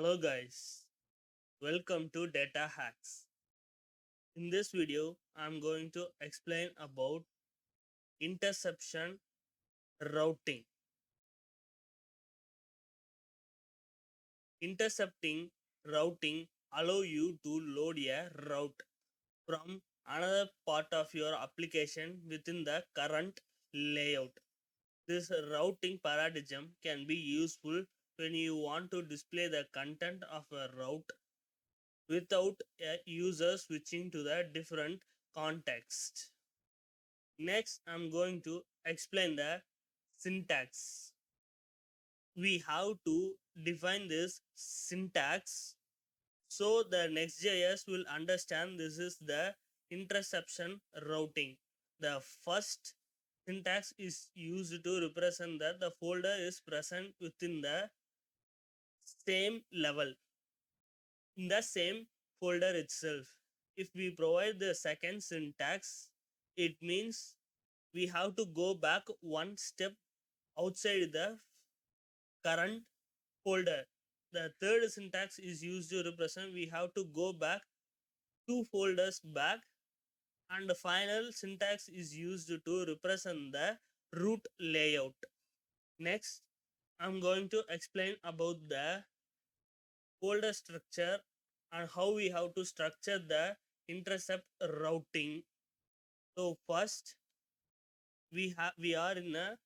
Hello guys, welcome to Data Hacks. In this video, I'm going to explain about interception routing. Intercepting routing allow you to load a route from another part of your application within the current layout. This routing paradigm can be useful when you want to display the content of a route without a user switching to the different context. Next, I'm going to explain the syntax. We have to define this syntax so the Next.Js will understand this is the interception routing. The first syntax is used to represent that the folder is present within the same level in the same folder itself. If we provide the second syntax, it means we have to go back one step outside the current folder. The third syntax is used to represent we have to go back two folders back, and the final syntax is used to represent the root layout. Next, I'm going to explain about the folder structure and how we have to structure the intercept routing. So first we are in a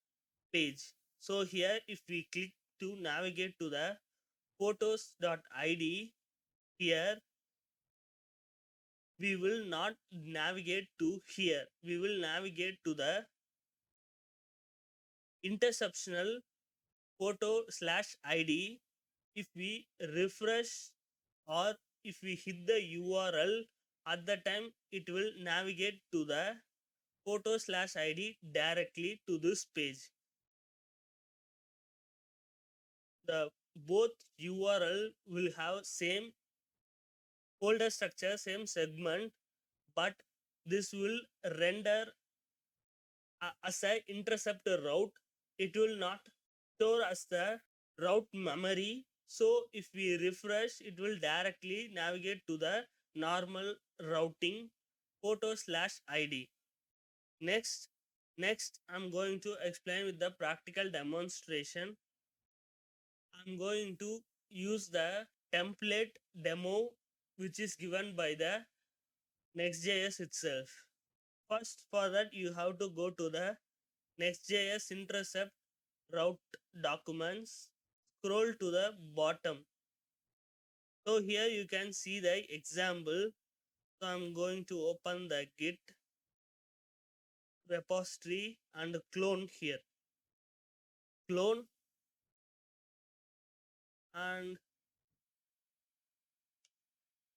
page. So here if we click to navigate to the photos.id, here we will not navigate to here. We will navigate to the interceptional photo/id. If we refresh or if we hit the URL, at the time it will navigate to the photo/id directly to this page. The both URL will have same folder structure, same segment, but this will render as a intercept route. It will not store as the route memory. So if we refresh, it will directly navigate to the normal routing photo/id. Next, I'm going to explain with the practical demonstration. I'm going to use the template demo which is given by the Next.Js itself. First, for that you have to go to the Next.js intercept route documents, scroll to the bottom. So here you can see the example. So I'm going to open the git repository and clone here. Clone and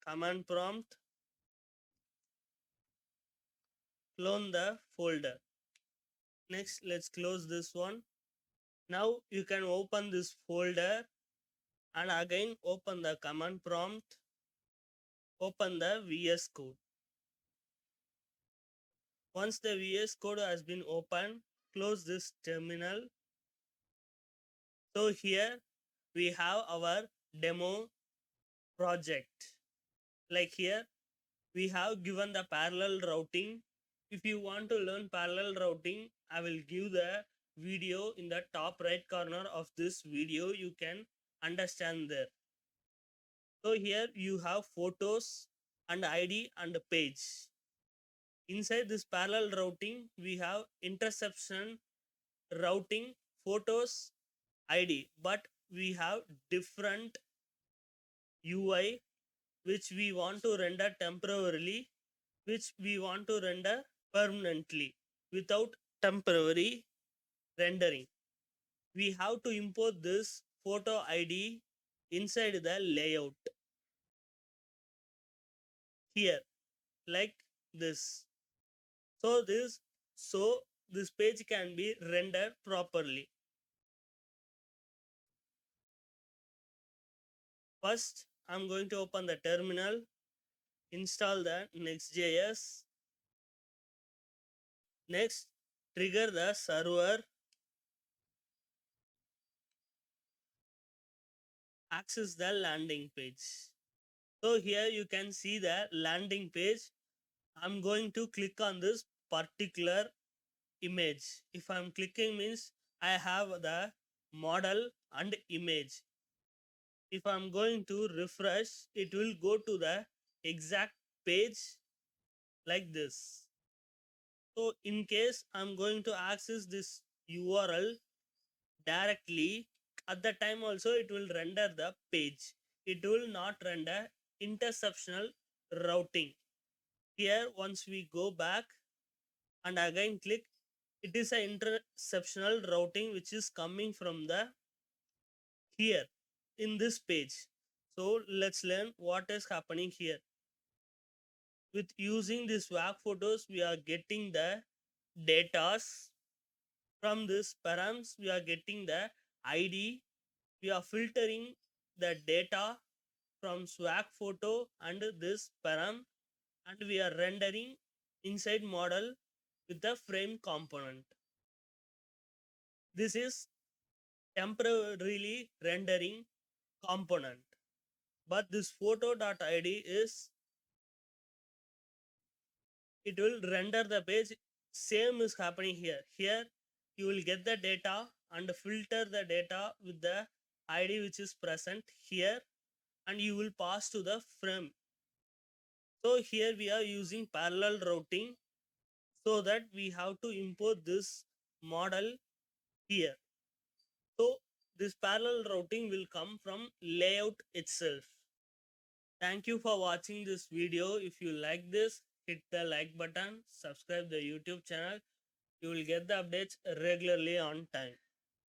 command prompt, clone the folder. Next, let's close this one. Now you can open this folder and again open the command prompt, open the VS Code. Once the VS Code has been opened, close this terminal. So here we have our demo project. Like here we have given the parallel routing. If you want to learn parallel routing, I will give the video in the top right corner of this video. You can understand there. So here you have photos and ID and page. Inside this parallel routing, we have interception routing photos ID, but we have different UI which we want to render temporarily, which we want to render permanently without temporary rendering. We have to import this photo ID inside the layout here, like this. So this page can be rendered properly. First, I'm going to open the terminal, install the Next.js. Next, trigger the server. access the landing page. So here you can see the landing page. I'm going to click on this particular image. If I'm clicking means I have the model and image. If I'm going to refresh, it will go to the exact page like this. So in case I'm going to access this URL directly, at the time also it will render the page. It will not render interceptional routing. Here once we go back and again click, it is an interceptional routing which is coming from the here in this page. So let's learn what is happening here. With using this swag photos, we are getting the datas. From this params, we are getting the ID. We are filtering the data from swag photo and this param, and we are rendering inside model with the frame component. This is temporarily rendering component, but this photo.id is, it will render the page. Same is happening here. Here you will get the data and filter the data with the id which is present here, and you will pass to the frame. So here we are using parallel routing, so that we have to import this model here. So this parallel routing will come from layout itself. Thank you for watching this video. If you like this, hit the like button, subscribe the YouTube channel. You will get the updates regularly on time.